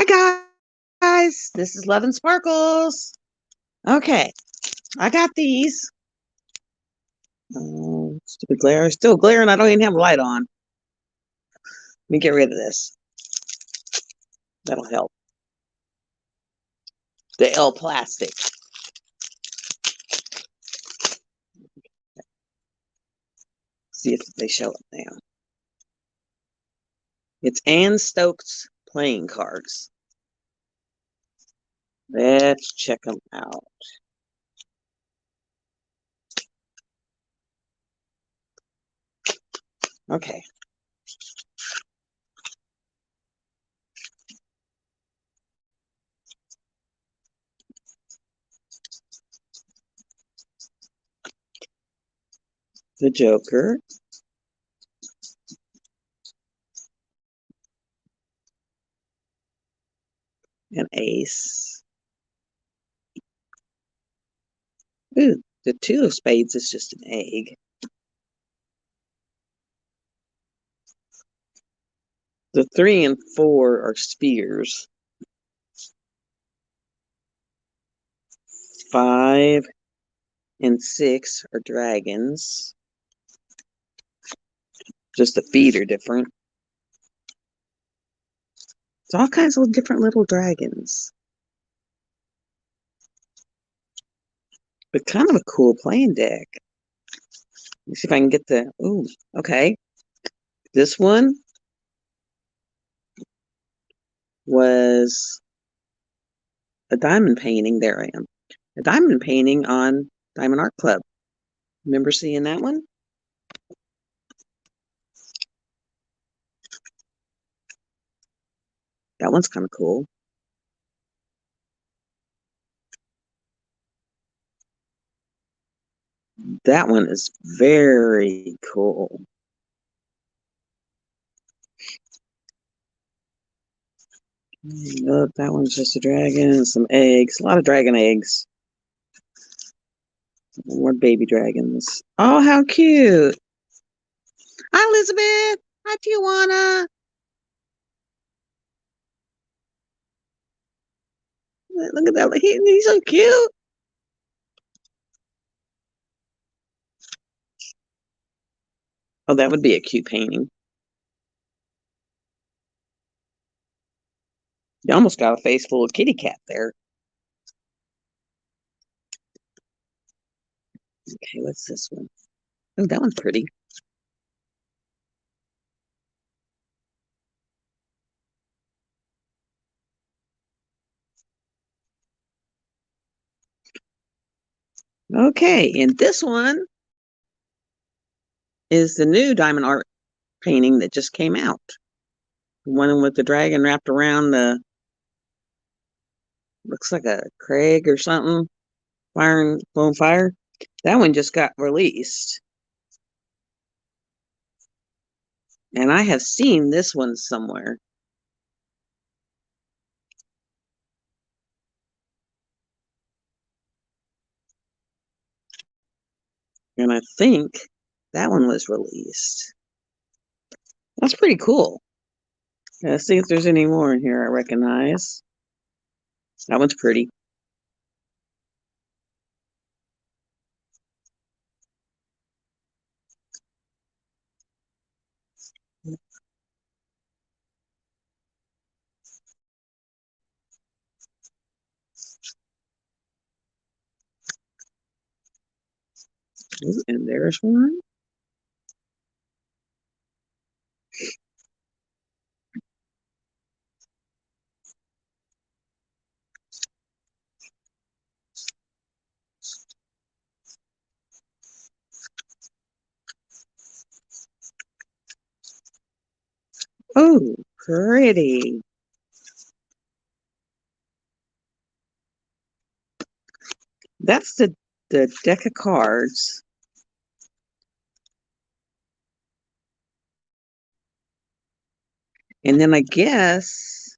Hi guys, this is Love and Sparkles. Okay, I got these. Oh, stupid glare. Still glaring. I don't even have a light on. Let me get rid of this. That'll help. The L plastic. See if they show up now. It's Anne Stokes playing cards. Let's check them out. Okay. The Joker. An ace. Ooh, the two of spades is just an egg. The 3 and 4 are spheres. 5 and 6 are dragons. Just the feet are different. It's all kinds of different little dragons. But kind of a cool playing deck. Let's see if I can get the... Ooh, okay. This one was a diamond painting. There I am. A diamond painting on Diamond Art Club. Remember seeing that one? That one's kind of cool. That one is very cool. Look, that one's just a dragon, some eggs, a lot of dragon eggs. More baby dragons. Oh, how cute. Hi, Elizabeth. Hi, Tijuana. Look at that. He's so cute. Oh, that would be a cute painting. You almost got a face full of kitty cat there. Okay, what's this one? Oh, that one's pretty. Okay, and this one is the new diamond art painting that just came out. The one with the dragon wrapped around the, looks like a Craig or something, firing, blowing fire. That one just got released. And I have seen this one somewhere. And I think that one was released. That's pretty cool. Let's see if there's any more in here I recognize. That one's pretty. Ooh, and there's one. Oh, pretty. That's the deck of cards. And then I guess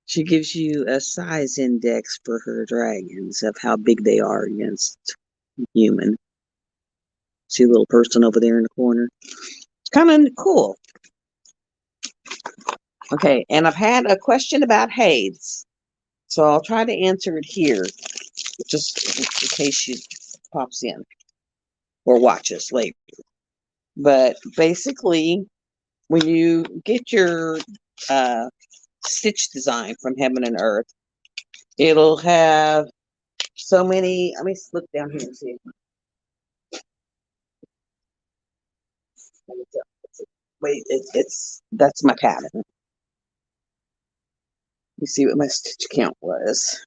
she gives you a size index for her dragons of how big they are against human. See a little person over there in the corner. Kind of cool. Okay, and I've had a question about Hayes, so I'll try to answer it here, just in case she pops in or watches later. But basically, when you get your stitch design from Heaven and Earth, it'll have so many. Let me look down here and see. Wait, it's that's my pattern. You see what my stitch count was.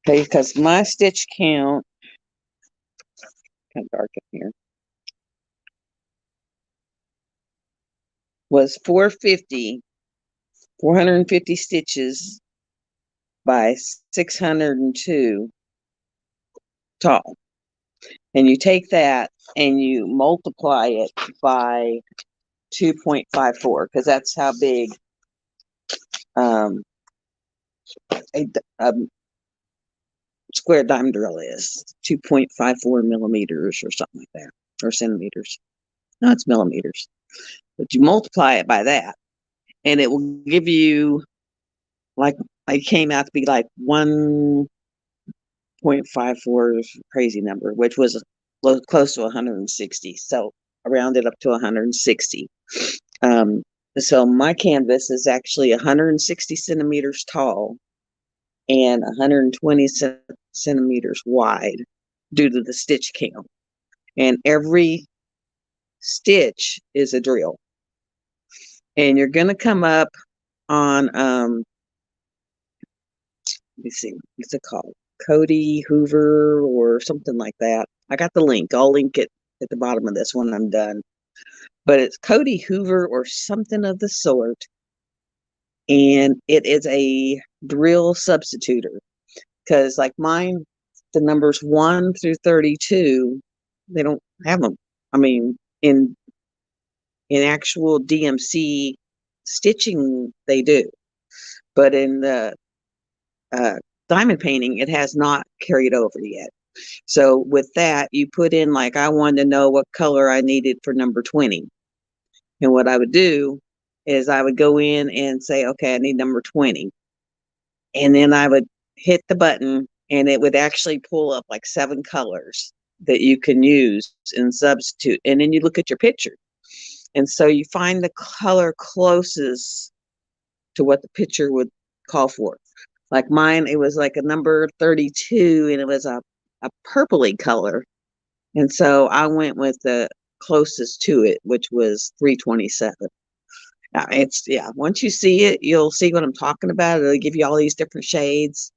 Okay, because my stitch count, kind of dark in here, was 450 stitches by 602 tall. And you take that and you multiply it by 2.54, because that's how big a square dime drill is. 2.54 millimeters or something like that, or centimeters. No, it's millimeters. But you multiply it by that, and it will give you, like, it came out to be like 1.54, crazy number, which was close to 160. So I rounded up to 160. So my canvas is actually 160 centimeters tall and 120 centimeters wide due to the stitch count. And every stitch is a drill. And you're going to come up on, let me see, what's it called? Cody Hoover or something like that. I got the link. I'll link it at the bottom of this when I'm done. But it's Cody Hoover or something of the sort. And it is a drill substituter. Because like mine, the numbers 1 through 32, they don't have them. I mean, in actual DMC stitching, they do. But in the diamond painting, it has not carried over yet. So with that, you put in, like, I wanted to know what color I needed for number 20. And what I would do is I would go in and say, okay, I need number 20. And then I would hit the button and it would actually pull up like 7 colors that you can use and substitute. And then you look at your picture. And so you find the color closest to what the picture would call for. Like mine, it was like a number 32 and it was a purpley color. And so I went with the closest to it, which was 327. It's, yeah, once you see it, you'll see what I'm talking about. It'll give you all these different shades.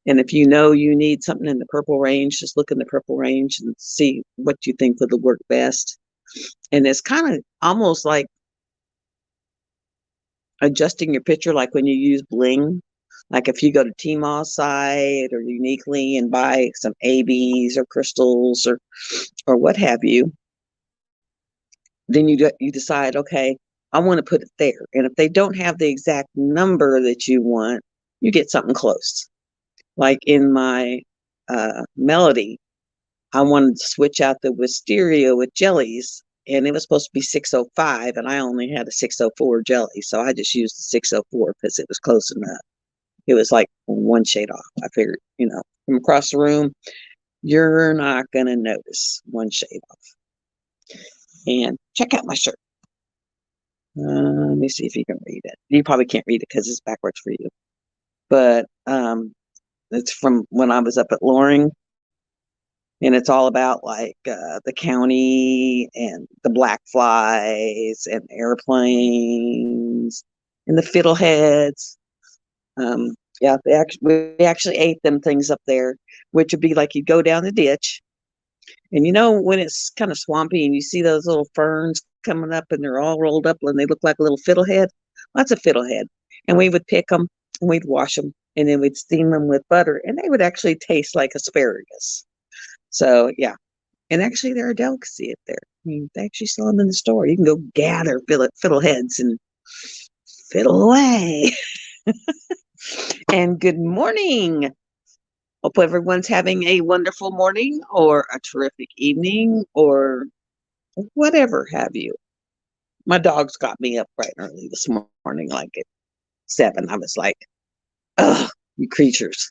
And if you know you need something in the purple range, just look in the purple range and see what you think would work best. And it's kind of almost like adjusting your picture, like when you use bling. Like if you go to Tmall's site or Uniquely and buy some ABs or crystals or what have you, then you decide, okay, I want to put it there. And if they don't have the exact number that you want, you get something close. Like in my Melody, I wanted to switch out the wisteria with jellies, and it was supposed to be 605, and I only had a 604 jelly, so I just used the 604 because it was close enough. It was like one shade off. I figured, from across the room, you're not going to notice one shade off. And check out my shirt. Let me see if you can read it. You probably can't read it because it's backwards for you. But it's from when I was up at Loring. And it's all about like the county and the black flies and airplanes and the fiddleheads. Yeah, we actually ate them things up there, which would be like you'd go down the ditch, and when it's kind of swampy and you see those little ferns coming up and they're all rolled up and they look like a little fiddlehead. Well, that's a fiddlehead, and we would pick them and we'd wash them and then we'd steam them with butter, and they would actually taste like asparagus. So yeah, and actually they're a delicacy up there. I mean, they actually sell them in the store. You can go gather fiddleheads and fiddle away. And good morning. Hope everyone's having a wonderful morning or a terrific evening or whatever have you. My dogs got me up bright and early this morning, like at 7. I was like, ugh, you creatures.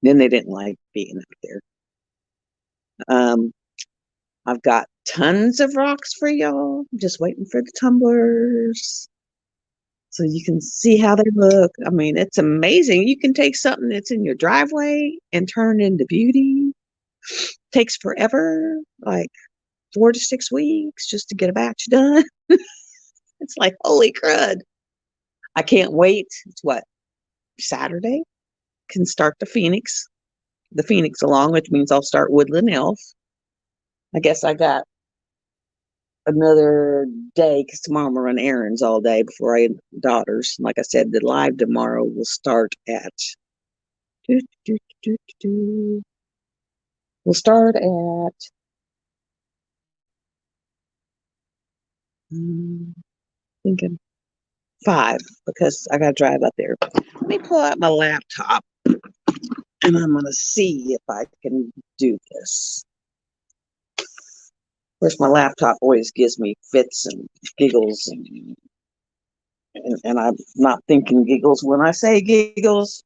Then they didn't like being up there. Um, I've got tons of rocks for y'all. I'm just waiting for the tumblers so you can see how they look. I mean, it's amazing. You can take something that's in your driveway and turn it into beauty. Takes forever, like 4 to 6 weeks just to get a batch done. It's like, holy crud. I can't wait. It's what, Saturday? Can start the Phoenix along, which means I'll start Woodland Elf. I guess I got another day because tomorrow I'm gonna run errands all day before I daughters. Like I said, the live tomorrow will start at do, do, do, do. We'll start at thinking 5 because I gotta drive up there. Let me pull out my laptop and I'm gonna see if I can do this. Of course, my laptop always gives me fits and giggles, and I'm not thinking giggles when I say giggles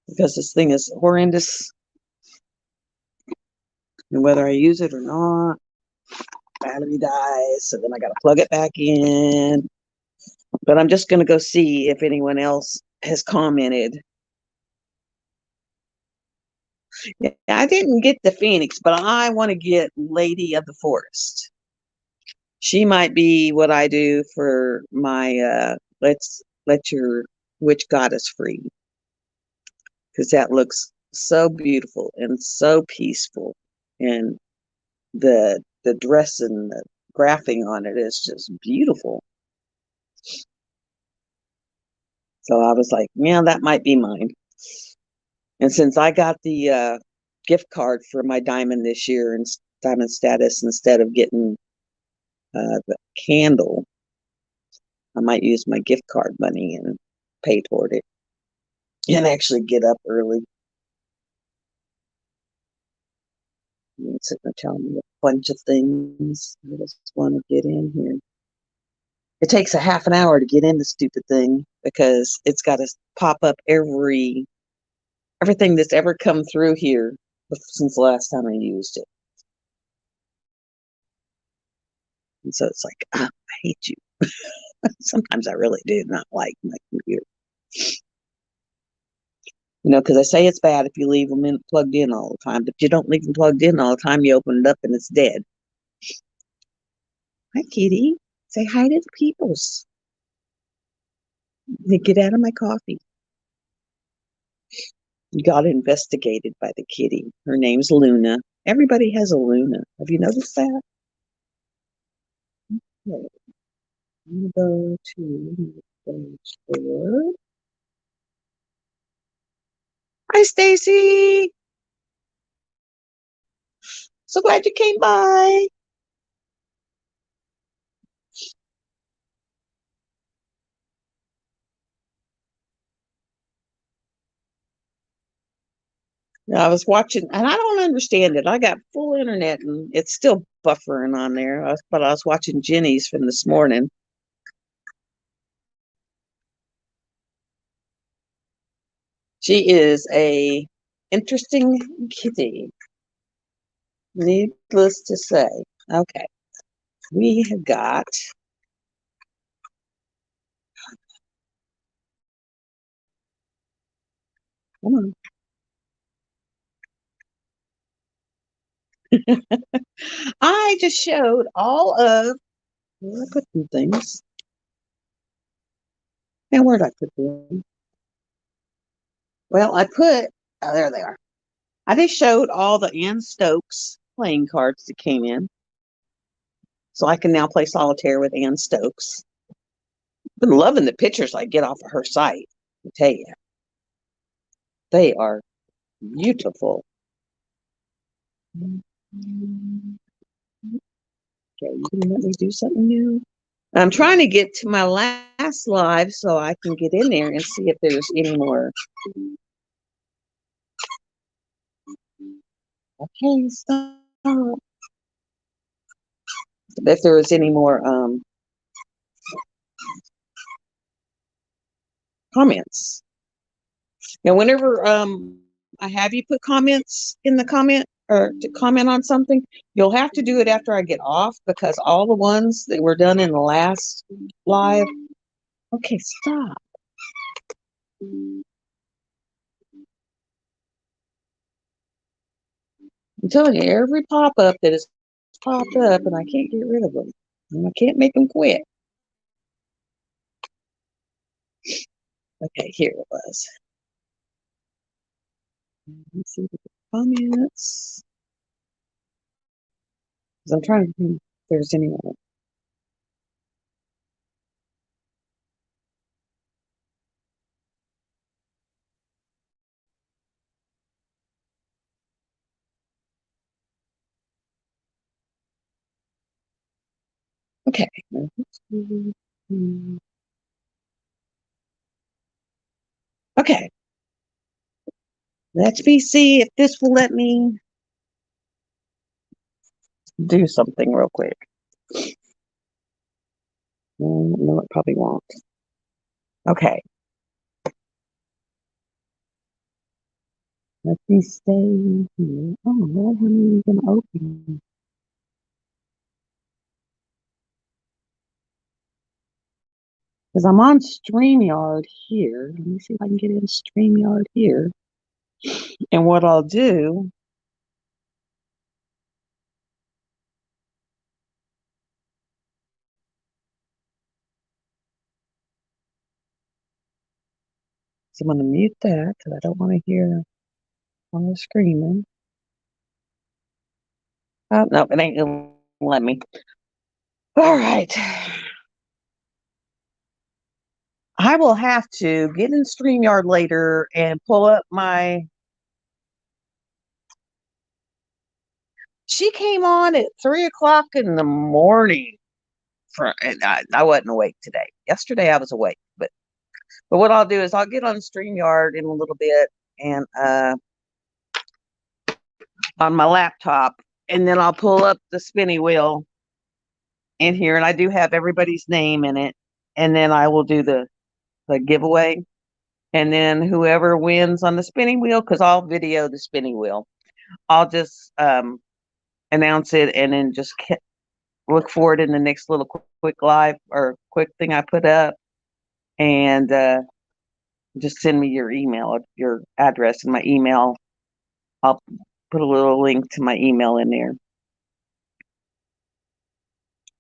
because this thing is horrendous. And whether I use it or not, battery dies, so then I got to plug it back in. But I'm just going to go see if anyone else has commented. Yeah, I didn't get the Phoenix, but I want to get Lady of the Forest. She might be what I do for my let's let your witch goddess free, because that looks so beautiful and so peaceful, and the dress and the graphing on it is just beautiful. So I was like, yeah, that might be mine. And since I got the gift card for my diamond this year and diamond status instead of getting the candle, I might use my gift card money and pay toward it and actually get up early. And sitting there telling me a bunch of things. I just want to get in here. It takes a half an hour to get in the stupid thing because it's got to pop up everything that's ever come through here since the last time I used it. And so it's like, oh, I hate you. Sometimes I really do not like my computer. You know, because I say it's bad if you leave them plugged in all the time, but you don't leave them plugged in all the time. You open it up and it's dead. Hi, kitty. Say hi to the peoples. They get out of my coffee. Got investigated by the kitty. Her name's Luna. Everybody has a Luna. Have you noticed that? Okay. I'm going to go to page 4. Hi, Stacy. So glad you came by. I was watching, and I don't understand it. I got full internet, and it's still buffering on there. But I was watching Jenny's from this morning. She is a interesting kitty, needless to say. Okay, we have got. Come on. I just showed all of where I put some things. Now, where did I put them? Well, I put, oh, there they are. I just showed all the Ann Stokes playing cards that came in. So I can now play solitaire with Ann Stokes. Been loving the pictures I get off of her site. I tell you, they are beautiful. Okay, you can let me do something new. I'm trying to get to my last live so I can get in there and see if there's any more. Okay, stop. if there was any more comments. Now, whenever I have you put comments in the comment or to comment on something, you'll have to do it after I get off because all the ones that were done in the last live. Okay, stop. I'm telling you, every pop-up that has popped up and I can't get rid of them. And I can't make them quit. Okay, here it was. Let's see the comments. Because I'm trying to think if there's anyone. Okay. Okay. Let me see if this will let me do something real quick. No, it probably won't. Okay. Let me stay here. Oh, Lord, how many are going to open? Because I'm on StreamYard here. Let me see if I can get in StreamYard here. And what I'll do, so I'm going to mute that because I don't want to hear all the screaming. Oh, no, it ain't going to let me. All right. I will have to get in StreamYard later and pull up my. She came on at 3 o'clock in the morning. And I wasn't awake today. Yesterday I was awake, but what I'll do is I'll get on StreamYard in a little bit and on my laptop, and then I'll pull up the spinny wheel in here, and I do have everybody's name in it, and then I will do the giveaway, and then whoever wins on the spinning wheel, because I'll video the spinning wheel, I'll just announce it, and then just look for it in the next little quick live or quick thing I put up, and just send me your email, your address, and my email. I'll put a little link to my email in there.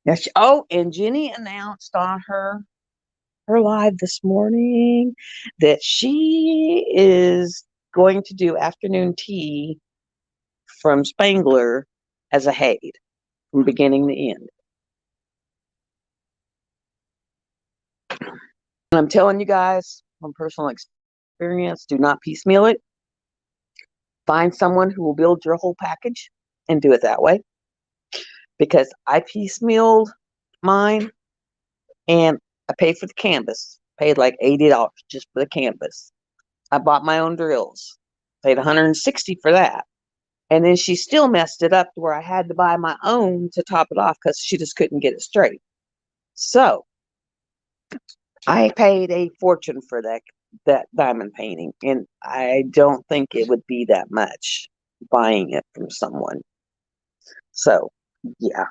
Yes. Oh, and Jenny announced on her live this morning that she is going to do afternoon tea from Spangler as a Haid from beginning to end. And I'm telling you guys from personal experience, do not piecemeal it. Find someone who will build your whole package and do it that way. Because I piecemealed mine and I paid for the canvas. Paid like $80 just for the canvas. I bought my own drills. Paid $160 for that. And then she still messed it up to where I had to buy my own to top it off because she just couldn't get it straight. So I paid a fortune for that diamond painting, and I don't think it would be that much buying it from someone. So yeah,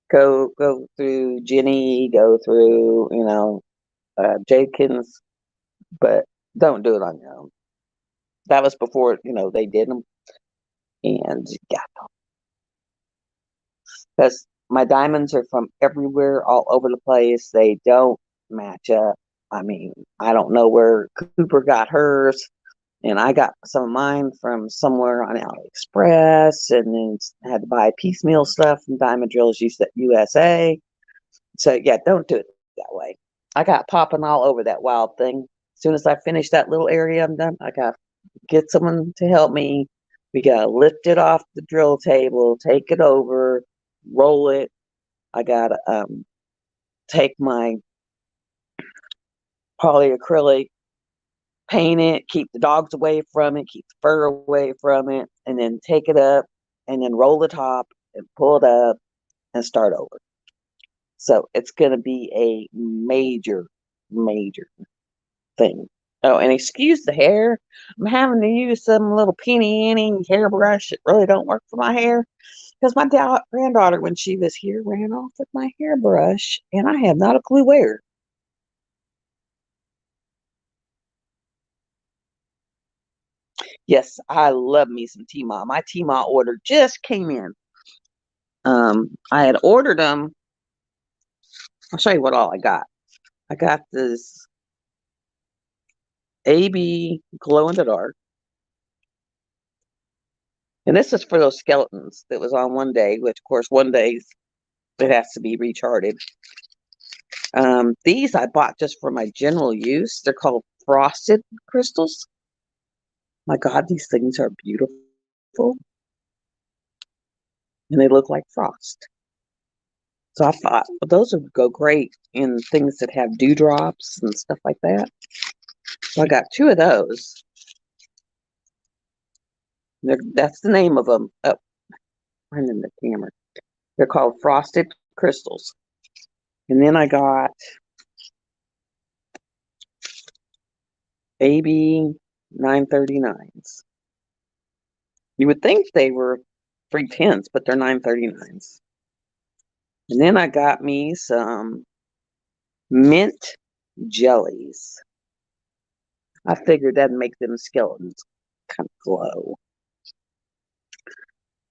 go through Jenny, go through Jenkins, but don't do it on your own. That was before they did them, and yeah, because my diamonds are from everywhere, all over the place. They don't match up. I mean, I don't know where Cooper got hers, and I got some of mine from somewhere on AliExpress, and then had to buy piecemeal stuff from Diamond Drills USA. So yeah, don't do it that way. I got popping all over that wild thing. As soon as I finish that little area I'm done, I got to get someone to help me. We got to lift it off the drill table, take it over, roll it. I got to take my polyacrylic, paint it, keep the dogs away from it, keep the fur away from it, and then take it up and then roll the top and pull it up and start over. So it's going to be a major, major thing. Oh, and excuse the hair. I'm having to use some little peeny hairbrush that really don't work for my hair. Because my granddaughter, when she was here, ran off with my hairbrush, and I have not a clue where. Yes, I love me some Tmall. My Tmall order just came in. I had ordered them. I'll show you what all I got. I got this AB glow in the dark. And this is for those skeletons that was on one day, which of course one day it has to be recharted. These I bought just for my general use. They're called frosted crystals. My God, these things are beautiful. And they look like frost. So I thought, well, those would go great in things that have dewdrops and stuff like that. So I got 2 of those. That's the name of them. Oh, I'm in the camera. They're called frosted crystals. And then I got AB 939s. You would think they were 310s, but they're 939s. And then I got me some mint jellies. I figured that'd make them skeletons kind of glow.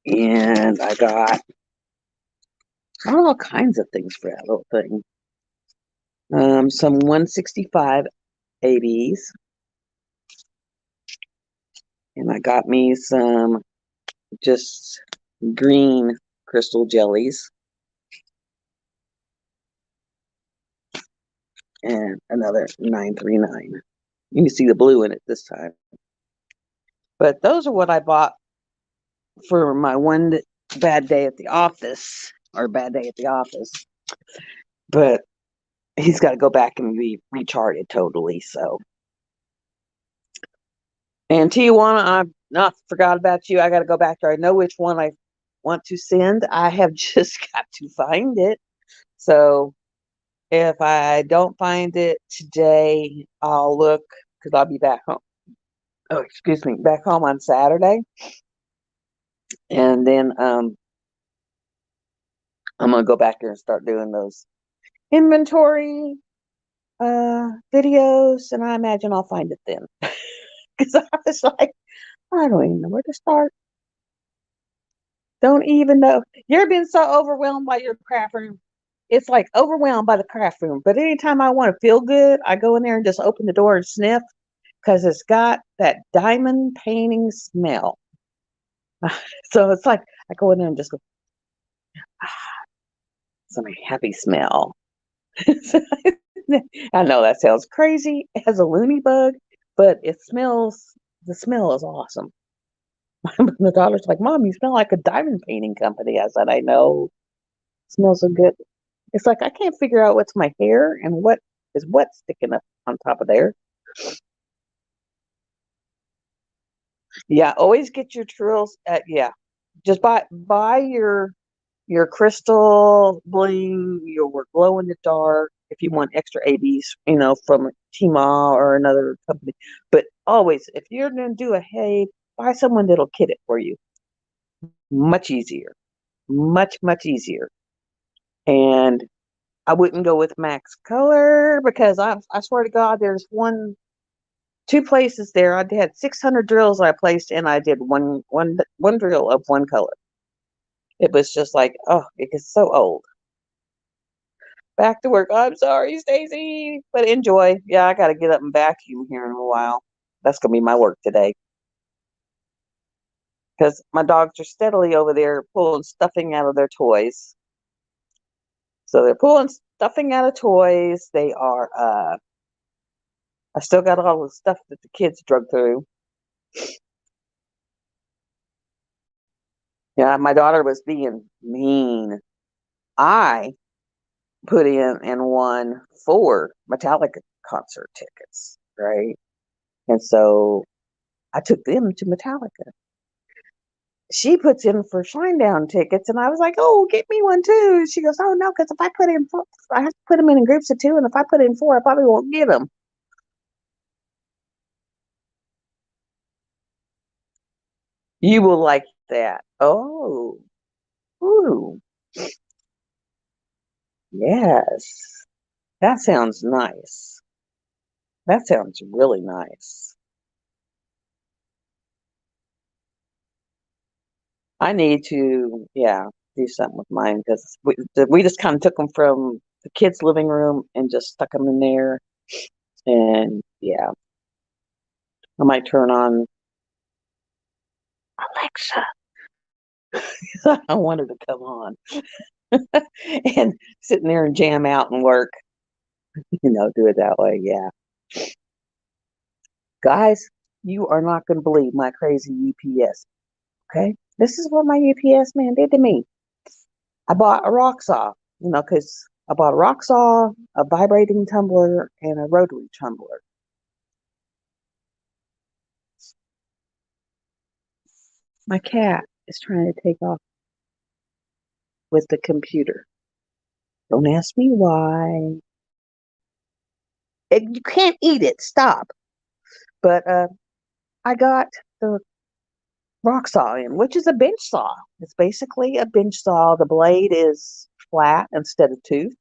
And I got all kinds of things for that little thing. Some 165 ABs. And I got me some just green crystal jellies. And another 939. You can see the blue in it this time. But those are what I bought for my one bad day at the office, or bad day at the office. But he's got to go back and be recharted totally. So, and Tijuana, I've not forgot about you. I got to go back there. I know which one I want to send. I have just got to find it. So if I don't find it today, I'll look because I'll be back home. Oh, excuse me, back home on Saturday. And then I'm gonna go back there and start doing those inventory videos, and I imagine I'll find it then. Because I was like, I don't even know where to start. Don't even know. You're being so overwhelmed by your craft room. It's like overwhelmed by the craft room. But anytime I want to feel good, I go in there and just open the door and sniff because it's got that diamond painting smell. So it's like I go in there and just go, ah, some happy smell. I know that sounds crazy as a loony bug, but it smells, the smell is awesome. My daughter's like, Mom, you smell like a diamond painting company. I said, I know. It smells so good. It's like I can't figure out what's my hair and what is what sticking up on top of there. Yeah, always get your trills at yeah. Just buy your crystal bling, your glow in the dark, if you want extra ABs, from Tmall or another company. But always, if you're going to do a hay, buy someone that'll kit it for you. Much easier. Much, much easier. And I wouldn't go with Max Color because I swear to God, there's 2 places there. I had 600 drills I placed, and I did one drill of one color. It was just like, oh, it gets so old. Back to work. I'm sorry, Stacy, but enjoy. Yeah, I got to get up and vacuum here in a while. That's going to be my work today. Because my dogs are steadily over there pulling stuffing out of their toys. So they're pulling stuffing out of toys. They are, I still got all the stuff that the kids drug through. Yeah, my daughter was being mean. I put in one for Metallica concert tickets, right? And so I took them to Metallica. she puts in for Shinedown tickets, and I was like, "Oh, get me one too." She goes, "Oh no, because if I put in four, I have to put them in groups of two, and if I put in four, I probably won't get them." You will like that. Oh, ooh, yes, that sounds nice. That sounds really nice. I need to, yeah, do something with mine because we just kind of took them from the kids' living room and just stuck them in there. And yeah, I might turn on Alexa. I want her to come on and sitting there and jam out and work, do it that way. Yeah. Guys, you are not going to believe my crazy UPS. Okay. This is what my UPS man did to me. I bought a rock saw, because I bought a rock saw, a vibrating tumbler, and a rotary tumbler. My cat is trying to take off with the computer. Don't ask me why. You can't eat it. Stop. But I got the rock saw in, which is a bench saw. It's basically a bench saw. The blade is flat instead of tooth.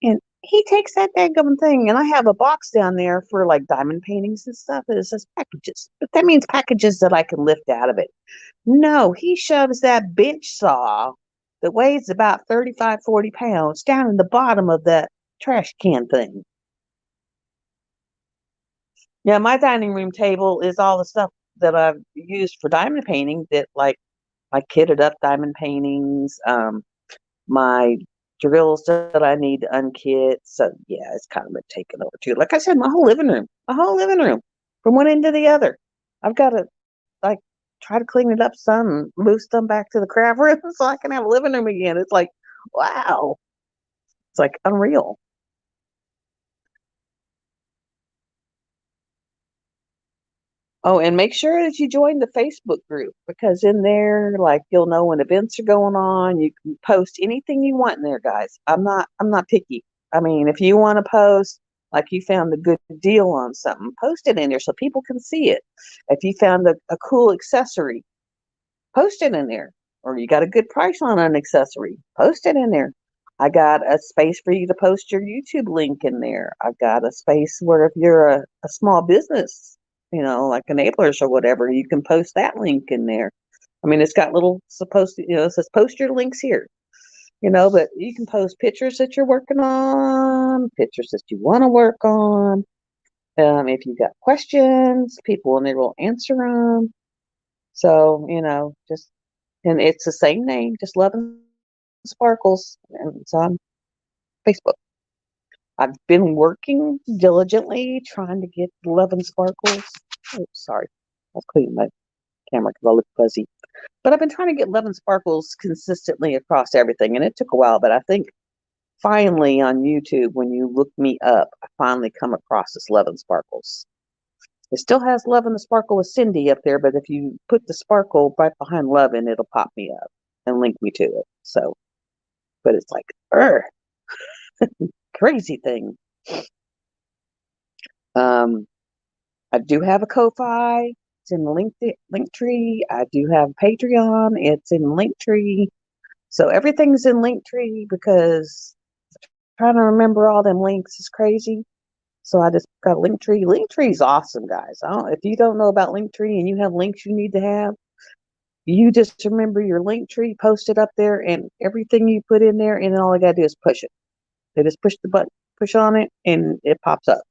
And he takes that daggum thing, and I have a box down there for like diamond paintings and stuff. And it says packages, but that means packages that I can lift out of it. No, he shoves that bench saw that weighs about 35, 40 pounds down in the bottom of that trash can thing. Yeah, my dining room table is all the stuff that I've used for diamond painting that like my kitted up diamond paintings, my drills that I need to unkit. So yeah, it's kind of been taken over too. Like I said, my whole living room from one end to the other. I've got to like try to clean it up some and move some back to the craft room so I can have a living room again. It's like, wow. It's like unreal. Oh, and make sure that you join the Facebook group because in there, like you'll know when events are going on. You can post anything you want in there, guys. I'm not picky. I mean, if you want to post, like you found a good deal on something, post it in there so people can see it. If you found a cool accessory, post it in there. Or you got a good price on an accessory, post it in there. I got a space for you to post your YouTube link in there. I've got a space where if you're a small business, like enablers or whatever, you can post that link in there. I mean, it's got little supposed to, it says post your links here, but you can post pictures that you're working on, pictures that you want to work on. If you've got questions, people in there will answer them. So, just and it's the same name, just Love and Sparkles, and it's on Facebook. I've been working diligently trying to get Love and Sparkles. Oh, sorry, I was cleaning my camera because I look fuzzy. But I've been trying to get Love and Sparkles consistently across everything, and it took a while. But I think finally on YouTube, when you look me up, I finally come across this Love and Sparkles. It still has Love and the Sparkle with Cindy up there, but if you put the sparkle right behind Love in, it'll pop me up and link me to it. So, but it's like, crazy thing. Um, I do have a Ko-fi. It's in the link tree. I do have Patreon. It's in Linktree. So everything's in Linktree because trying to remember all them links is crazy. So I just got Linktree. Linktree's awesome, guys. If you don't know about Linktree and you have links you need to have, you just remember your Linktree, post it up there, and everything you put in there, and then all I gotta do is push it. They just push the button, push on it, and it pops up.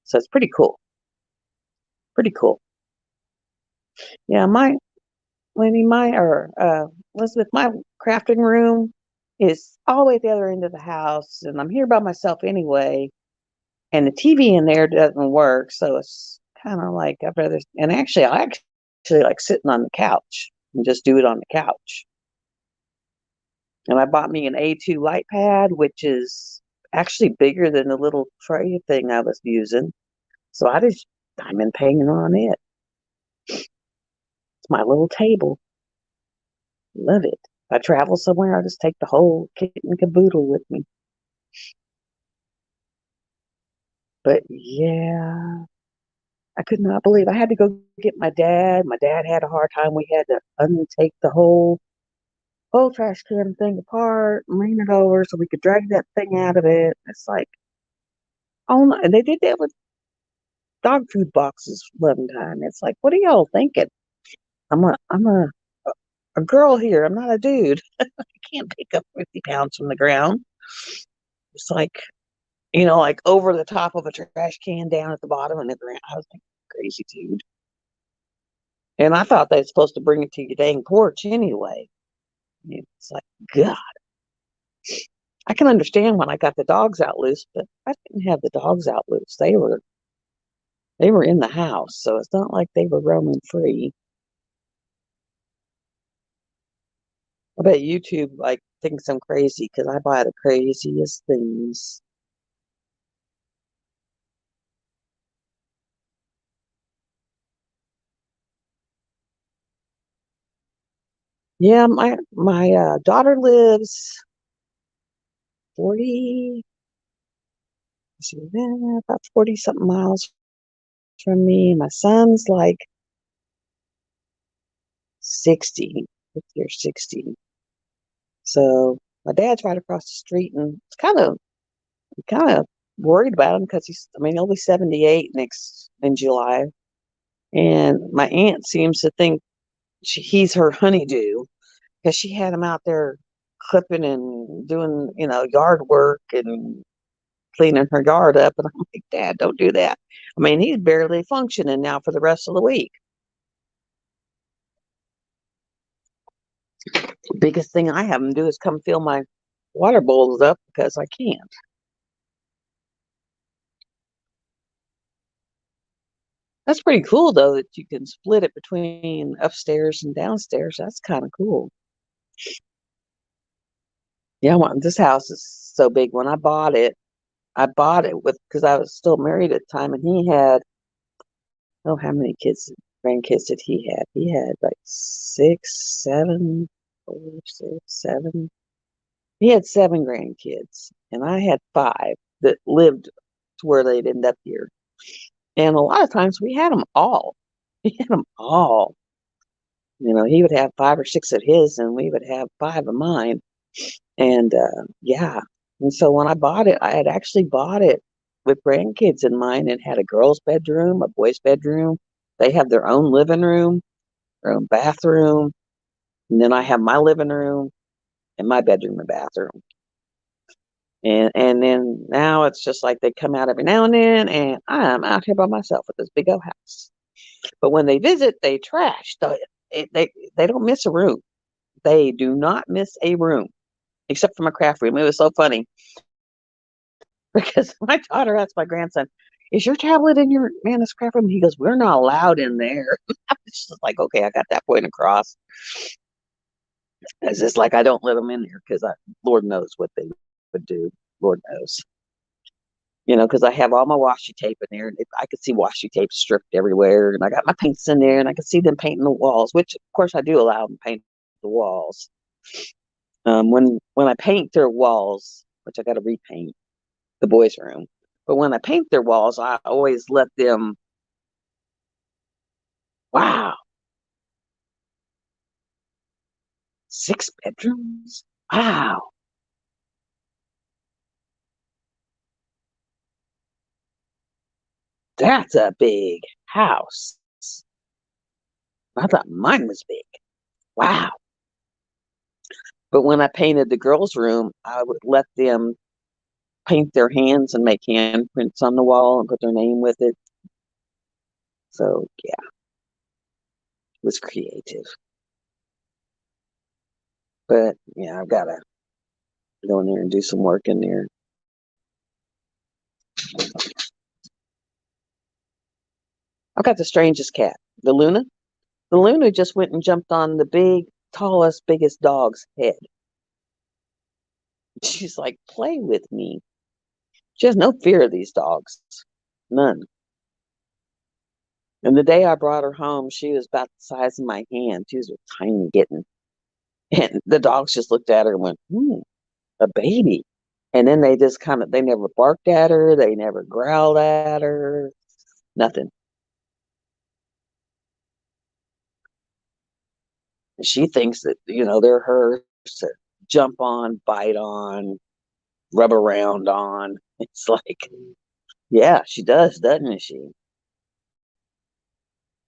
So it's pretty cool. Pretty cool. Yeah, Elizabeth, my crafting room is all the way at the other end of the house, and I'm here by myself anyway. And the TV in there doesn't work, so it's kind of like I'd rather. And actually, I actually like sitting on the couch and just do it on the couch. And I bought me an A2 light pad, which is actually bigger than the little tray thing I was using. So I just diamond painting on it. my little table. Love it. If I travel somewhere, I just take the whole kit and caboodle with me. But yeah, I could not believe I had to go get my dad. My dad had a hard time. We had to untake the whole trash can thing apart, lean it over so we could drag that thing out of it. It's like, oh no, and they did that with dog food boxes one time. It's like, what are y'all thinking? I'm a girl here. I'm not a dude. I can't pick up 50 pounds from the ground. It's like, like over the top of a trash can down at the bottom of the ground. I was like, crazy dude. And I thought they were supposed to bring it to your dang porch anyway. It's like, God, I can understand when I got the dogs out loose, but I didn't have the dogs out loose. They were in the house, so it's not like they were roaming free. I bet YouTube like thinks I'm crazy because I buy the craziest things. Yeah, my daughter lives 40, about 40 something miles from me. My son's like 60, 50 or 60. So my dad's right across the street, and it's kind of worried about him because he'll be 78 next in July. And my aunt seems to think he's her honeydew because she had him out there clipping and doing, yard work and cleaning her yard up. And I'm like, Dad, don't do that. He's barely functioning now for the rest of the week. The biggest thing I have him do is come fill my water bowls up because I can't. That's pretty cool, though, that you can split it between upstairs and downstairs. That's kind of cool. Yeah, this house is so big. When I bought it with because I was still married at the time, and he had, oh, how many grandkids did he have? He had like six, seven, 4, 6, 7. He had 7 grandkids, and I had 5 that lived to where they'd end up here. And a lot of times we had them all. We had them all. He would have 5 or 6 of his, and we would have 5 of mine. And yeah. And so when I bought it, I had actually bought it with grandkids in mind and had a girl's bedroom, a boy's bedroom. They have their own living room, their own bathroom. And then I have my living room and my bedroom and bathroom. And then now it's just like they come out every now and then, and I'm out here by myself with this big old house. But when they visit, they trash. They don't miss a room. They do not miss a room, except for my craft room. It was so funny because my daughter asked my grandson, "Is your tablet in your Nana's craft room?" He goes, "We're not allowed in there." It's just like, okay, I got that point across. It's just like I don't let them in there because Lord knows what they would do. Lord knows. Because I have all my washi tape in there, and I could see washi tape stripped everywhere, and I got my paints in there, and I could see them painting the walls, which of course I do allow them to paint the walls. When I paint their walls, which I got to repaint the boys' room, but when I paint their walls, I always let them. Wow, 6 bedrooms. Wow, that's a big house. I thought mine was big. Wow. But when I painted the girls' room, I would let them paint their hands and make handprints on the wall and put their name with it. So yeah, it was creative. But yeah, I've got to go in there and do some work in there. I've got the strangest cat, the Luna. The Luna just went and jumped on the tallest, biggest dog's head. She's like, play with me. She has no fear of these dogs. None. And the day I brought her home, she was about the size of my hand. She was a tiny kitten. And the dogs just looked at her and went, a baby. And then they just they never barked at her. They never growled at her. Nothing. And she thinks that, they're hers to jump on, bite on, rub around on. It's like, yeah, she does, doesn't she?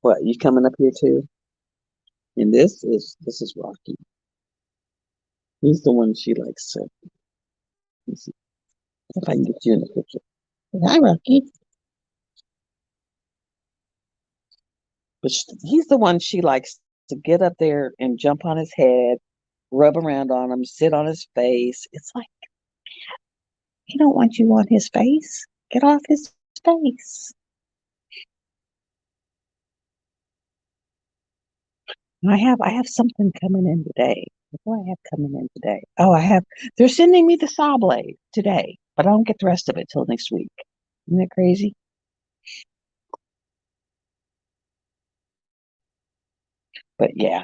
What, you coming up here too? And this is Rocky. He's the one she likes to. Let's see if I can get you in the picture. Hi, Rocky. But he's the one she likes to get up there and jump on his head, rub around on him, sit on his face. It's like, he don't want you on his face. Get off his face. I have something coming in today. What do I have coming in today? Oh, they're sending me the saw blade today, but I don't get the rest of it till next week. Isn't that crazy? But yeah.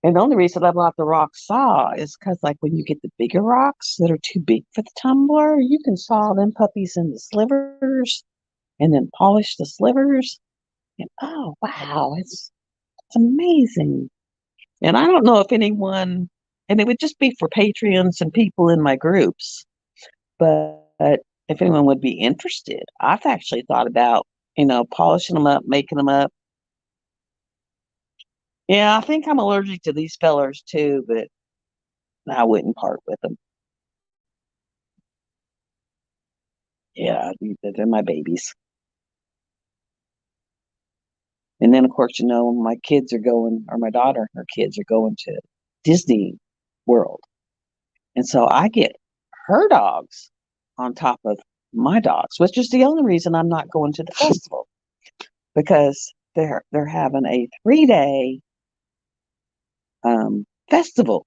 And the only reason I bought the rock saw is because, like, when you get the bigger rocks that are too big for the tumbler, you can saw them puppies into slivers and then polish the slivers. And oh, wow, it's amazing. And I don't know if anyone, and it would just be for Patreons and people in my groups, but if anyone would be interested, I've actually thought about, polishing them up, making them up. Yeah, I think I'm allergic to these fellers too, but I wouldn't part with them. Yeah, they're my babies. And then, of course, my kids are going, or my daughter and her kids are going to Disney World. And so I get her dogs on top of my dogs, which is the only reason I'm not going to the festival, because they're having a 3-day festival.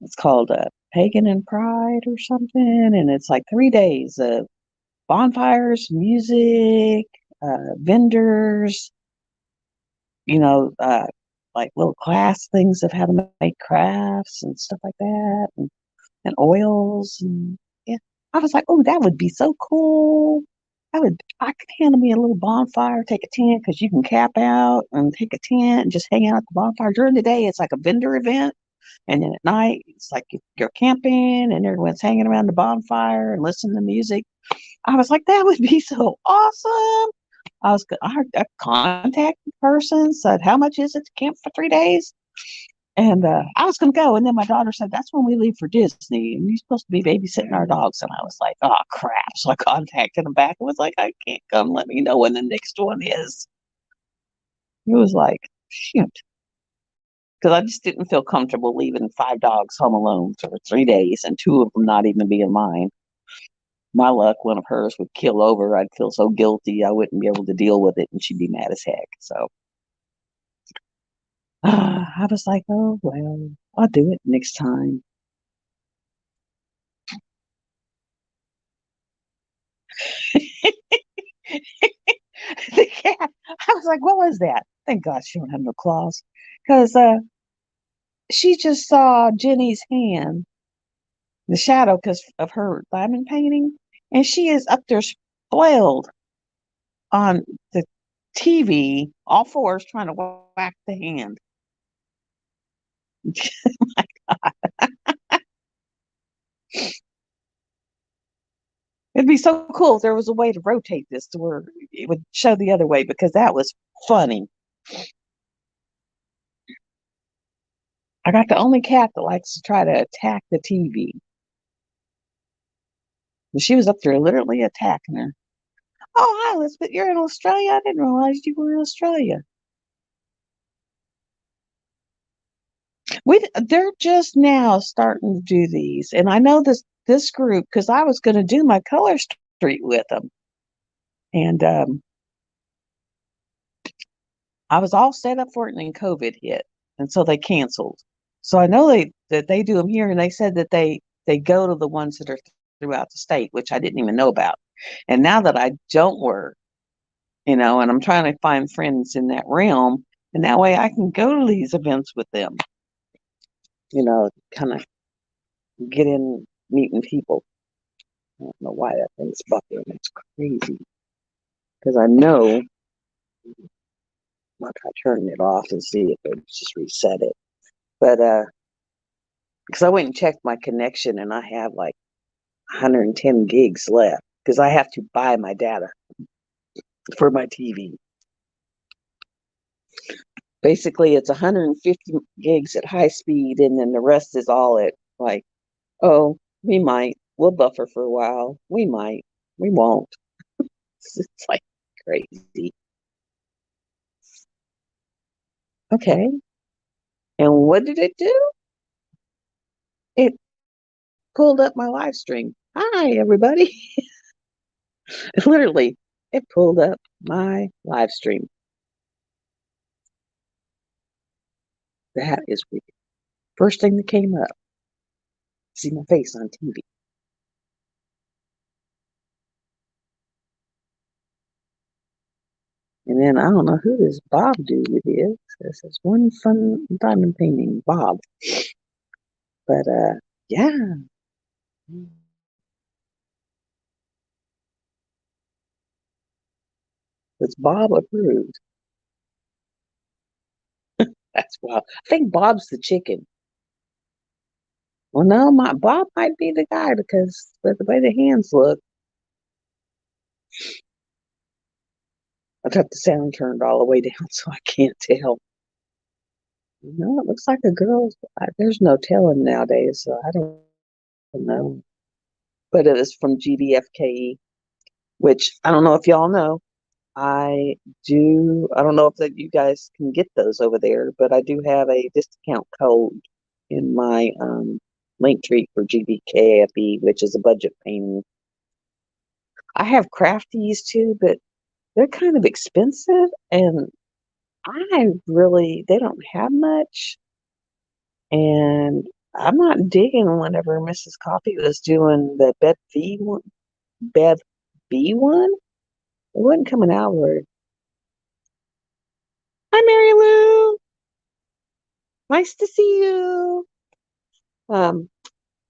It's called Pagan and Pride or something, and it's like 3 days of bonfires, music, vendors, like little class things of how to make crafts and stuff like that, and oils, and yeah. I was like, oh, that would be so cool. I could handle me a little bonfire, take a tent, because you can cap out and take a tent and just hang out at the bonfire. During the day, it's like a vendor event. And then at night, it's like you're camping and everyone's hanging around the bonfire and listening to music. I was like, that would be so awesome. I contacted the person, said, how much is it to camp for 3 days? And I was going to go. And then my daughter said, that's when we leave for Disney. And you're supposed to be babysitting our dogs. And I was like, oh, crap. So I contacted them back and was like, I can't come. Let me know when the next one is. It was like, shoot. Because I just didn't feel comfortable leaving 5 dogs home alone for 3 days and 2 of them not even being mine. My luck, one of hers would kill over. I'd feel so guilty. I wouldn't be able to deal with it, and she'd be mad as heck. So I was like, oh, well, I'll do it next time. The cat, I was like, what was that? Thank God she don't have no claws. Because she just saw Jenny's hand, the shadow, because of her diamond painting. And she is up there spoiled on the TV, all fours, trying to whack the hand. It'd be so cool if there was a way to rotate this to where it would show the other way, because that was funny. I got the only cat that likes to try to attack the TV. But she was up there literally attacking her. Oh, hi, Elizabeth. You're in Australia? I didn't realize you were in Australia. They're just now starting to do these. And I know this group because I was going to do my color street with them. And I was all set up for it, and then COVID hit. And so they canceled. So I know that they do them here, and they said that they go to the ones that are throughout the state, which I didn't even know about. And now that I don't work And I'm trying to find friends in that realm, and that way I can go to these events with them, kind of get in meeting people. I don't know why that thing's buffering. It's crazy. Because I know I'll try turning it off and see if it just reset it. But because I went and checked my connection and I have like 110 gigs left because I have to buy my data for my TV. Basically, it's 150 gigs at high speed, and then the rest is all at like, oh, we'll buffer for a while. We might, we won't. It's like crazy. Okay. And what did it do? It pulled up my live stream. Hi, everybody. Literally, it pulled up my live stream. That is weird. First thing that came up, see my face on TV. And then I don't know who this Bob dude is. This is one fun diamond painting, Bob. But yeah, it's Bob approved. That's wild. I think Bob's the chicken. Well, no, my Bob might be the guy because with the way the hands look, I've got the sound turned all the way down so I can't tell. No, it looks like a girl's. There's no telling nowadays, so I don't know. But it is from GBFKE, which I don't know if y'all know. I I don't know if that you guys can get those over there, but I do have a discount code in my link tree for GBKFE, which is a budget painting. I have crafties too, but they're kind of expensive and they don't have much. And I'm not digging whenever Mrs. Coffee was doing the Bev B one. It wasn't coming out where. Hi, Mary Lou. Nice to see you. Um,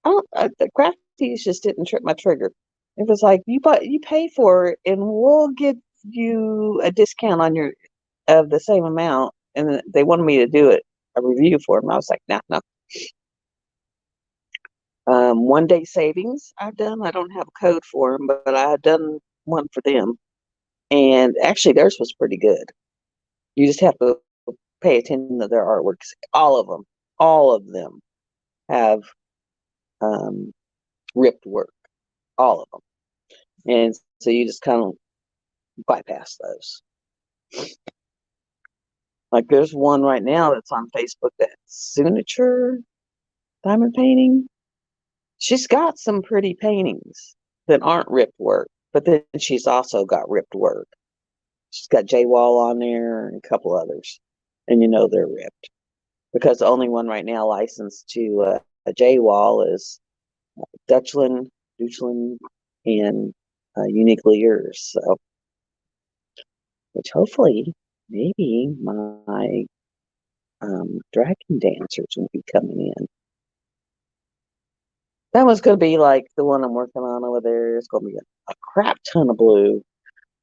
the crafties just didn't trip my trigger. It was like you pay for it, and we'll give you a discount on your of the same amount. And they wanted me to do a review for them. I was like, nah, no. 1 day savings I've done. I don't have a code for them, but I had done one for them, and actually theirs was pretty good. You just have to pay attention to their artworks. All of them have um, ripped work, all of them, and so you just kind of bypass those. Like there's one right now that's on Facebook, that signature diamond painting. She's got some pretty paintings that aren't ripped work, but then she's also got ripped work. She's got J Wall on there and a couple others, and they're ripped because the only one right now licensed to J Wall is Dutchland, and Uniquely Yours. So, which hopefully, maybe my dragon dancers will be coming in. That one's going to be like the one I'm working on over there. It's going to be a crap ton of blue,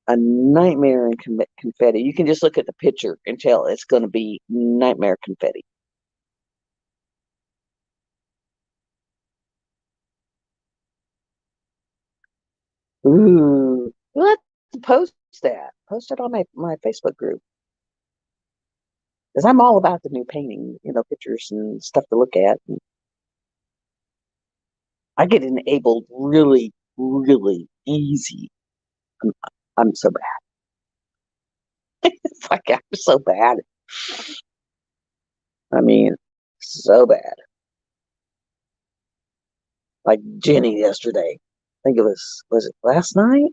a nightmare in confetti. You can just look at the picture and tell it's going to be nightmare confetti. Ooh, we'll have to post that. Post it on my Facebook group. Because I'm all about the new painting, pictures and stuff to look at. And I get enabled really, really easy. I'm, I'm so bad. It's like I'm so bad. I mean, so bad. Like Jenny yesterday. I think was it last night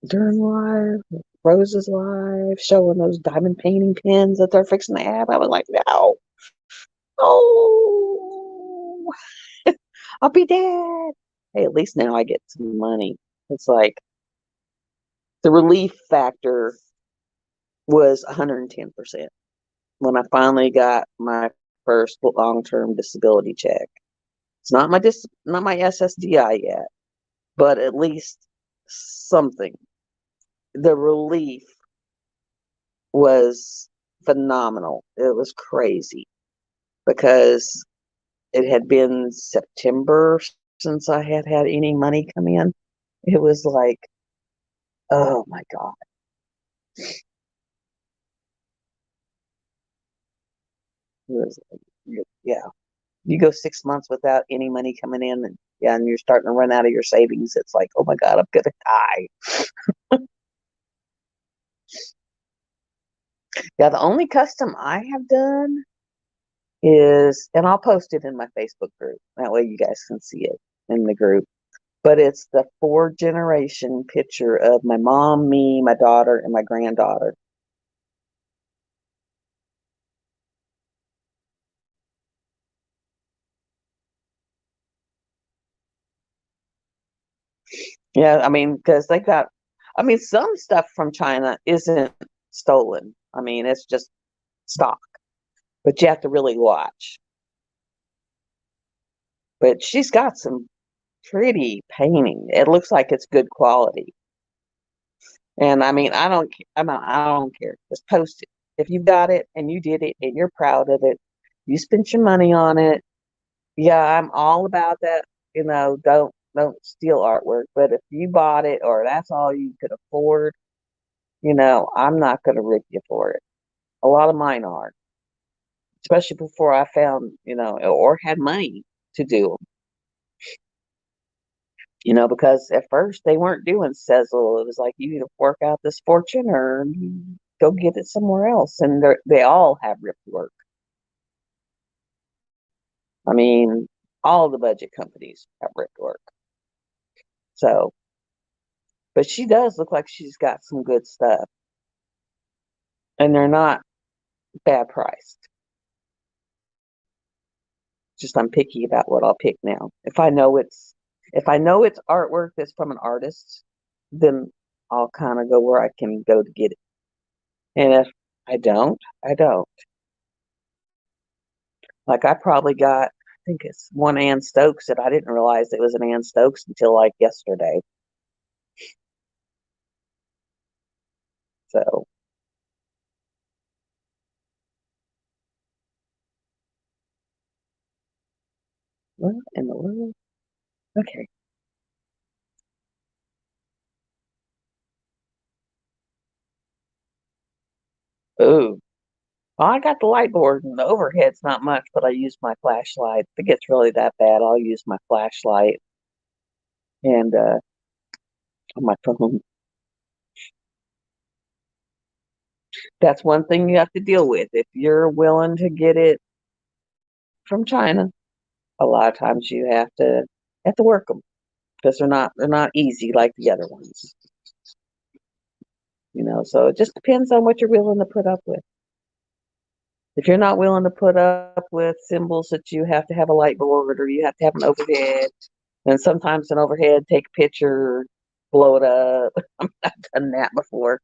during live, Rose's live, showing those diamond painting pins that they're fixing to have. I was like, no, oh, I'll be dead. Hey, at least now I get some money. It's like the relief factor was 110% when I finally got my first long-term disability check. It's not my SSDI yet, but at least something. The relief was phenomenal. It was crazy because it had been September since I had had any money come in. It was like, oh my God. It was, yeah. You go 6 months without any money coming in, and yeah, and you're starting to run out of your savings. It's like, oh my God, I'm gonna die. Yeah, the only custom I have done is, and I'll post it in my Facebook group. That way you guys can see it in the group. But it's the 4 generation picture of my mom, me, my daughter, and my granddaughter. Yeah, I mean, because they got, I mean, some stuff from China isn't stolen. I mean, it's just stock, but you have to really watch. But she's got some pretty painting. It looks like it's good quality. And I mean, I don't care. Just post it. If you got it and you did it and you're proud of it, you spent your money on it. Yeah, I'm all about that. Don't steal artwork. But if you bought it or that's all you could afford, I'm not going to rip you for it. A lot of mine are, especially before I found, or had money to do them. Because at first they weren't doing Sezzle. It was like you either fork out this fortune or you go get it somewhere else. And they all have ripped work. I mean, all the budget companies have ripped work. So, but she does look like she's got some good stuff, and they're not bad priced. Just I'm picky about what I'll pick now. If I know it's artwork that's from an artist, then I'll kind of go where I can go to get it. And if I don't, I don't. Like I probably got, I think it's one Ann Stokes that I didn't realize it was an Ann Stokes until like yesterday. So, what in the world? Okay. Ooh. Well, I got the light board and the overhead's not much, but I use my flashlight. If it gets really that bad, I'll use my flashlight and on my phone. That's one thing you have to deal with. If you're willing to get it from China, a lot of times you have to work them because they're not easy like the other ones. So it just depends on what you're willing to put up with. If you're not willing to put up with symbols that you have to have a light board or you have to have an overhead, and sometimes an overhead, take a picture, blow it up. I've done that before.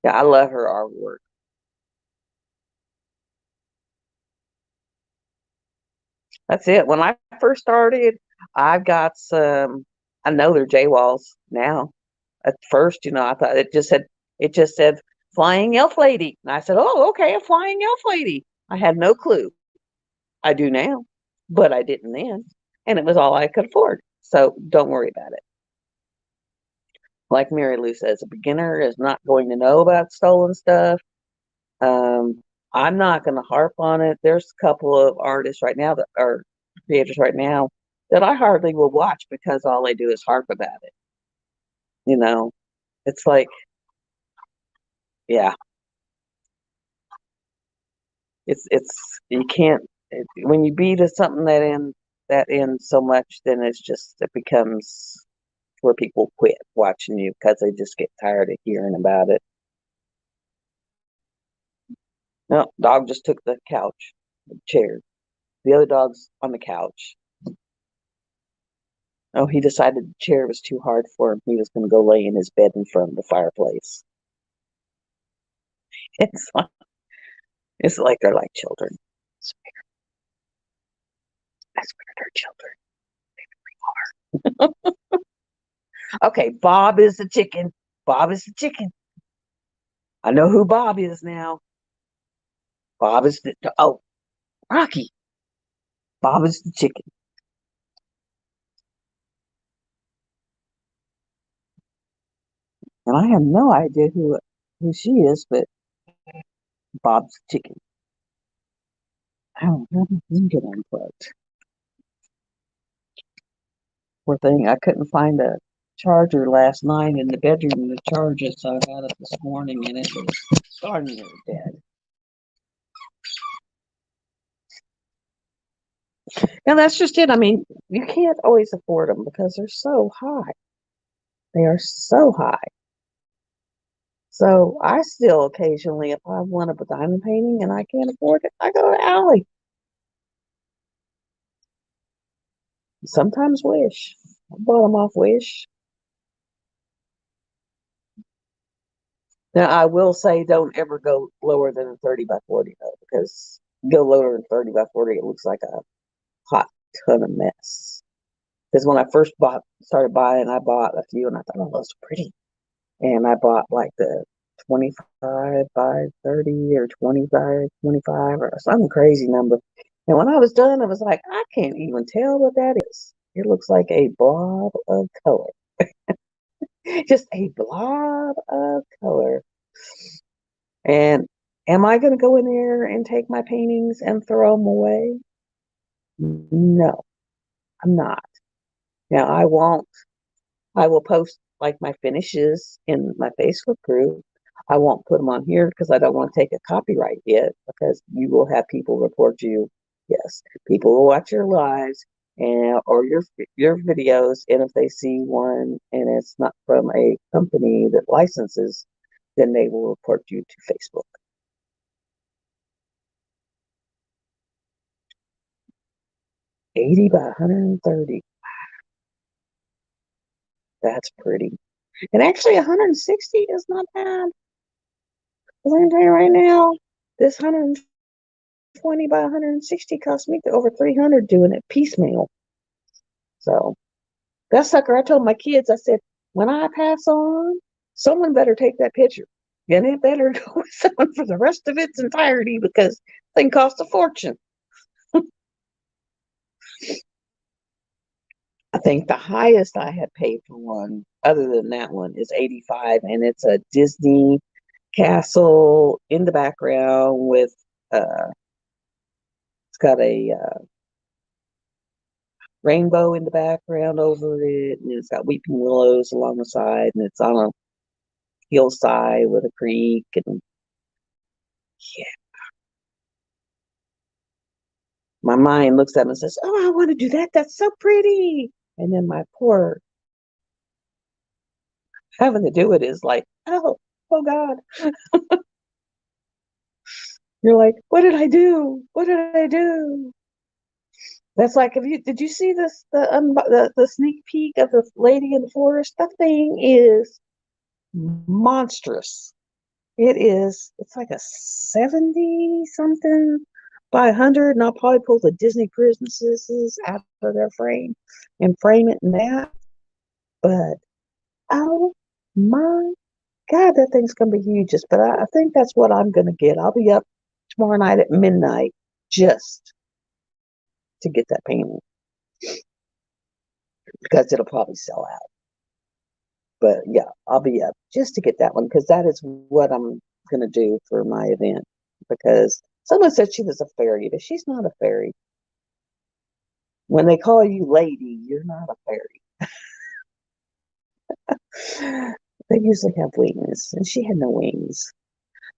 Yeah, I love her artwork. That's it. When I first started, I've got some, I know they're J walls now. At first, I thought it just said flying elf lady. And I said, oh, okay, a flying elf lady. I had no clue. I do now, but I didn't then. And it was all I could afford. So don't worry about it. Like Mary Lou says, a beginner is not going to know about stolen stuff. I'm not going to harp on it. There's a couple of artists right now that are creators right now that I hardly will watch because all they do is harp about it. You know, it's like, yeah, it's you can't when you beat to something that in so much, then it becomes where people quit watching you because they just get tired of hearing about it. No, dog just took the couch, the chair. The other dog's on the couch. Oh, he decided the chair was too hard for him. He was going to go lay in his bed in front of the fireplace. It's like, it's like they're like children. I swear they're children. Okay, Bob is the chicken. Bob is the chicken. I know who Bob is now. Bob is the, oh, Rocky. Bob is the chicken. And I have no idea who she is, but Bob's the chicken. I don't know. Let me get unplugged. Poor thing. I couldn't find a charger last night in the bedroom to charge it, so I got it this morning and it was starting to go dead. And that's just it. I mean, you can't always afford them because they're so high. They are so high. So I still occasionally, if I want a diamond painting and I can't afford it, I go to Alley. Sometimes Wish. I bought them off Wish. Now I will say, don't ever go lower than a 30 by 40 though, because go lower than 30 by 40, it looks like a hot ton of mess. Because when I first started buying, I bought a few and I thought, oh, those are pretty. And I bought like the 25 by 30 or 20 by 25 or some crazy number. And when I was done, I was like, I can't even tell what that is. It looks like a blob of color. Just a blob of color. And am I going to go in there and take my paintings and throw them away? No, I'm not. Now, I will post like my finishes in my Facebook group. I won't put them on here because I don't want to take a copyright hit because you will have people report you. Yes, people will watch your lives and or your videos, and if they see one and it's not from a company that licenses, then they will report you to Facebook. 80 by 130. That's pretty. And actually 160 is not bad. I'm telling you right now, this 120 by 160 cost me over 300 doing it piecemeal. So that sucker, I told my kids, I said, when I pass on, someone better take that picture. And it better go with someone for the rest of its entirety because the thing costs a fortune. I think the highest I had paid for one, other than that one, is 85, and it's a Disney castle in the background with it's got a rainbow in the background over it, and it's got weeping willows along the side, and it's on a hillside with a creek, and yeah, my mind looks at it and says, "Oh, I want to do that. That's so pretty." And then my poor having to do it is like, "Oh, oh God." You're like, "What did I do? What did I do?" That's like, did you see this the sneak peek of the Lady in the Forest? That thing is monstrous. It's like a 70 something by 100, and I'll probably pull the Disney princesses out of their frame and frame it in that. But oh my God, that thing's gonna be huge. But I think that's what I'm gonna get. I'll be up tomorrow night at midnight just to get that painting because it'll probably sell out. But yeah, I'll be up just to get that one because that is what I'm gonna do for my event. Because someone said she was a fairy, but she's not a fairy. When they call you lady, you're not a fairy. They usually have wings, and she had no wings.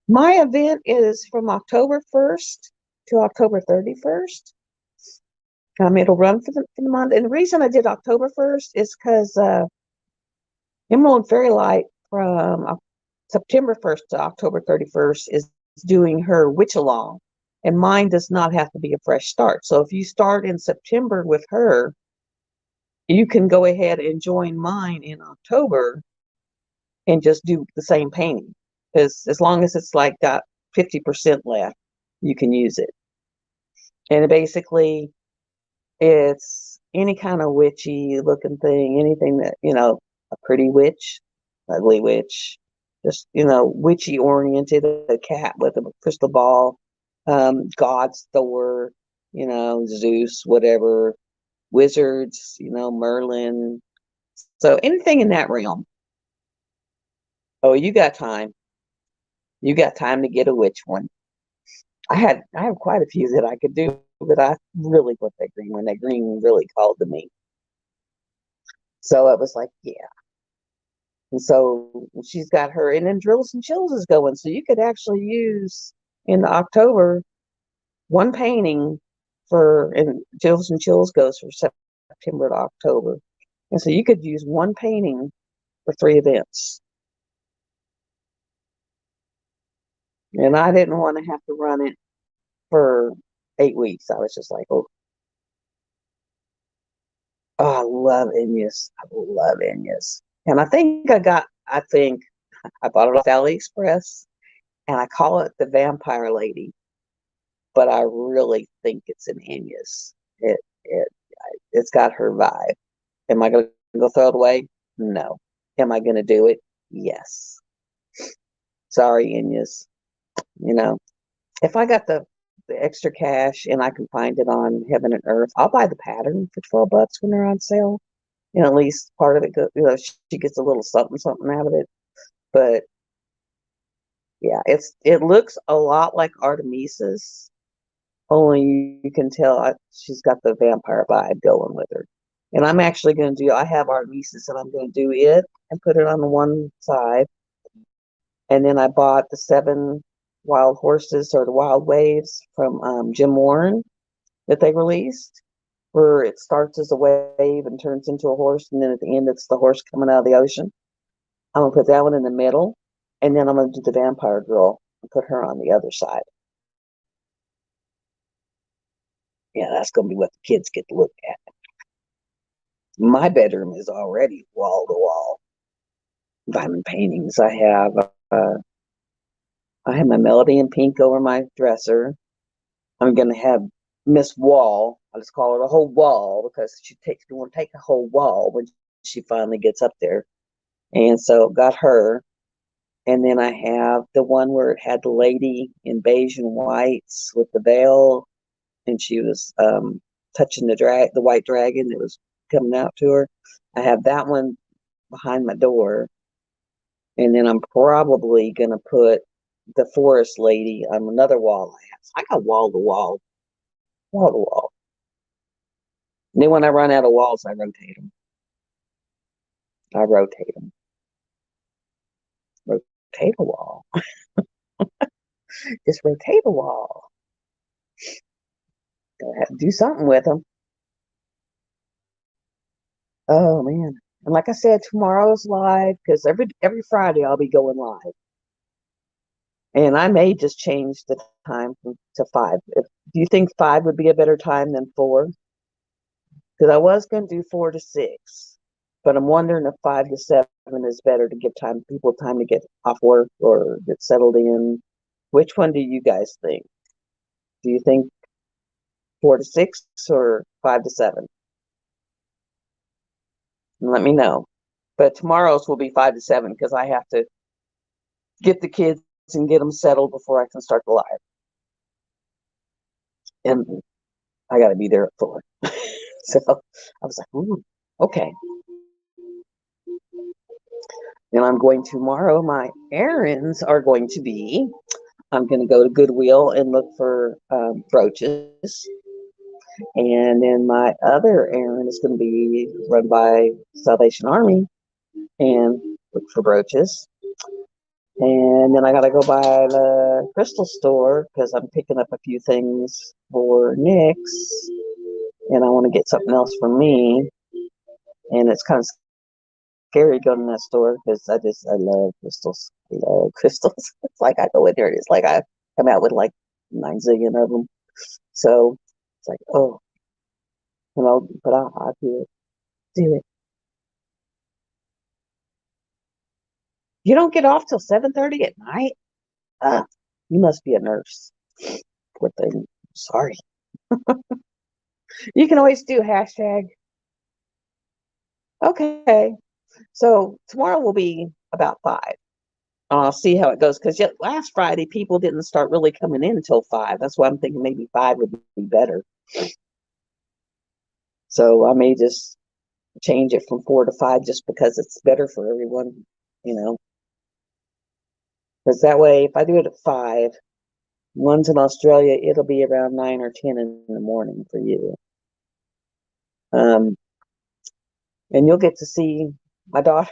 My event is from October 1st to October 31st. It'll run for the month. And the reason I did October 1st is because Emerald Fairy Light from September 1st to October 31st is doing her witch along. And mine does not have to be a fresh start. So if you start in September with her, you can go ahead and join mine in October and just do the same painting. Because as long as it's like got 50% left, you can use it. And basically, it's any kind of witchy looking thing, anything that, a pretty witch, ugly witch, just, witchy oriented, a cat with a crystal ball, gods, Thor, Zeus, whatever, wizards, Merlin. So anything in that realm. Oh, you got time. You got time to get a witch one. I have quite a few that I could do, but I really put that green one. That green really called to me. So it was like, yeah. And so she's got her, and then Drills and Chills is going. So you could actually use in October one painting and Drills and Chills goes from September to October. And so you could use one painting for 3 events. And I didn't want to have to run it for 8 weeks. I was just like, oh, I love Inyas. I love Inyas. And I think I bought it off AliExpress, and I call it the Vampire Lady, but I really think it's an Inyas. It it's got her vibe. Am I going to go throw it away? No. Am I going to do it? Yes. Sorry, Inyas. If I got the extra cash and I can find it on Heaven and Earth, I'll buy the pattern for $12 when they're on sale. At least part of it goes, she gets a little something out of it. But yeah, it looks a lot like Artemisa's, only you can tell she's got the vampire vibe going with her. And I'm actually going to I have Artemisa's, and I'm going to do it and put it on the one side. And then I bought the 7 wild horses, or the wild waves, from Jim Warren that they released, where it starts as a wave and turns into a horse, and then at the end it's the horse coming out of the ocean. I'm gonna put that one in the middle, and then I'm gonna do the vampire girl and put her on the other side. Yeah, that's gonna be what the kids get to look at. My bedroom is already wall to wall diamond paintings. I have my Melody in pink over my dresser. I'm gonna have Miss Wall. I just call her the whole wall because she want to take the whole wall when she finally gets up there. And so got her. And then I have the one where it had the lady in beige and whites with the veil, and she was touching the white dragon that was coming out to her. I have that one behind my door. And then I'm probably gonna put the forest lady on another wall I have. So I got wall to wall, wall to wall. And then when I run out of walls, I rotate them. Rotate a wall. Just rotate a wall. Gotta have to do something with them. Oh man. And like I said, tomorrow's live, because every Friday I'll be going live. And I may just change the time to 5. Do you think 5 would be a better time than 4? Because I was going to do 4 to 6, but I'm wondering if 5 to 7 is better to give people time to get off work or get settled in. Which one do you guys think? Do you think 4 to 6 or 5 to 7? Let me know. But tomorrow's will be 5 to 7 because I have to get the kids and get them settled before I can start the live. And I got to be there at 4. So I was like, ooh, okay. And I'm going tomorrow. My errands are going to be, I'm going to go to Goodwill and look for brooches. And then my other errand is going to be run by Salvation Army and look for brooches. And then I got to go by the crystal store because I'm picking up a few things for Nyx. And I want to get something else for me. And it's kind of scary going to that store because I love crystals. I love crystals. It's like I go in there, it's like I come out with like 9 zillion of them. So it's like, oh, but I'll do it. do it. You don't get off till 7:30 at night? Uh, you must be a nurse. What the? Sorry. You can always do hashtag. Okay. So tomorrow will be about 5. I'll see how it goes because last Friday people didn't start really coming in until 5. That's why I'm thinking maybe 5 would be better. So I may just change it from 4 to 5 just because it's better for everyone, you know. Because that way, if I do it at 5, one's in Australia, it'll be around 9 or 10 in the morning for you. And you'll get to see my daughter.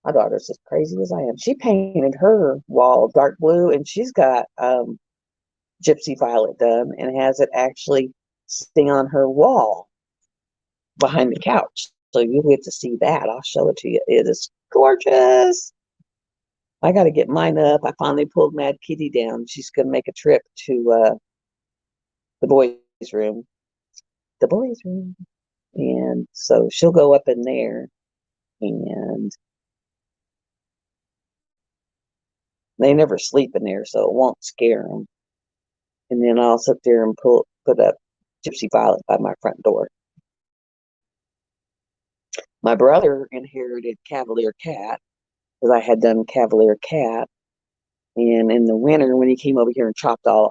My daughter's as crazy as I am. She painted her wall dark blue, and she's got Gypsy Violet done, and has it actually sitting on her wall behind the couch. So you'll get to see that. I'll show it to you. It is gorgeous. I got to get mine up. I finally pulled Mad Kitty down. She's going to make a trip to the boys' room. The boys' room. And so she'll go up in there, and they never sleep in there, so it won't scare them. And then I'll sit there and put up Gypsy Violet by my front door. My brother inherited Cavalier Cat because I had done Cavalier Cat. And in the winter, when he came over here and chopped all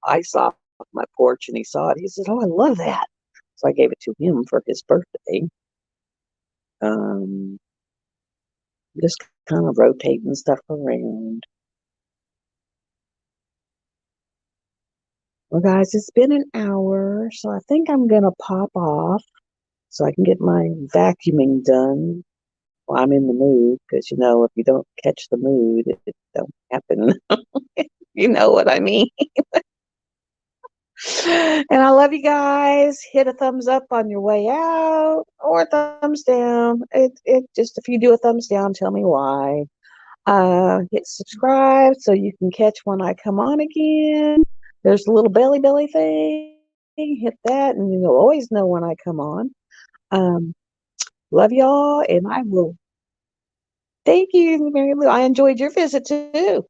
ice off my porch and he saw it, he said, "Oh, I love that." So I gave it to him for his birthday. Um, just kind of rotating stuff around. Well, guys, it's been an hour, so I think I'm going to pop off so I can get my vacuuming done while I'm in the mood. Because, if you don't catch the mood, it don't happen. You know what I mean? And I love you guys. Hit a thumbs up on your way out or a thumbs down. It just, if you do a thumbs down, tell me why. Hit subscribe so you can catch when I come on again. There's a little belly thing. Hit that and you'll always know when I come on. Love y'all, and I will. Thank you, Mary Lou. I enjoyed your visit too.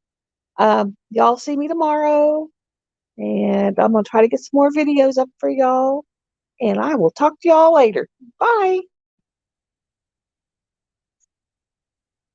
Y'all see me tomorrow, and I'm gonna try to get some more videos up for y'all. And I will talk to y'all later. Bye.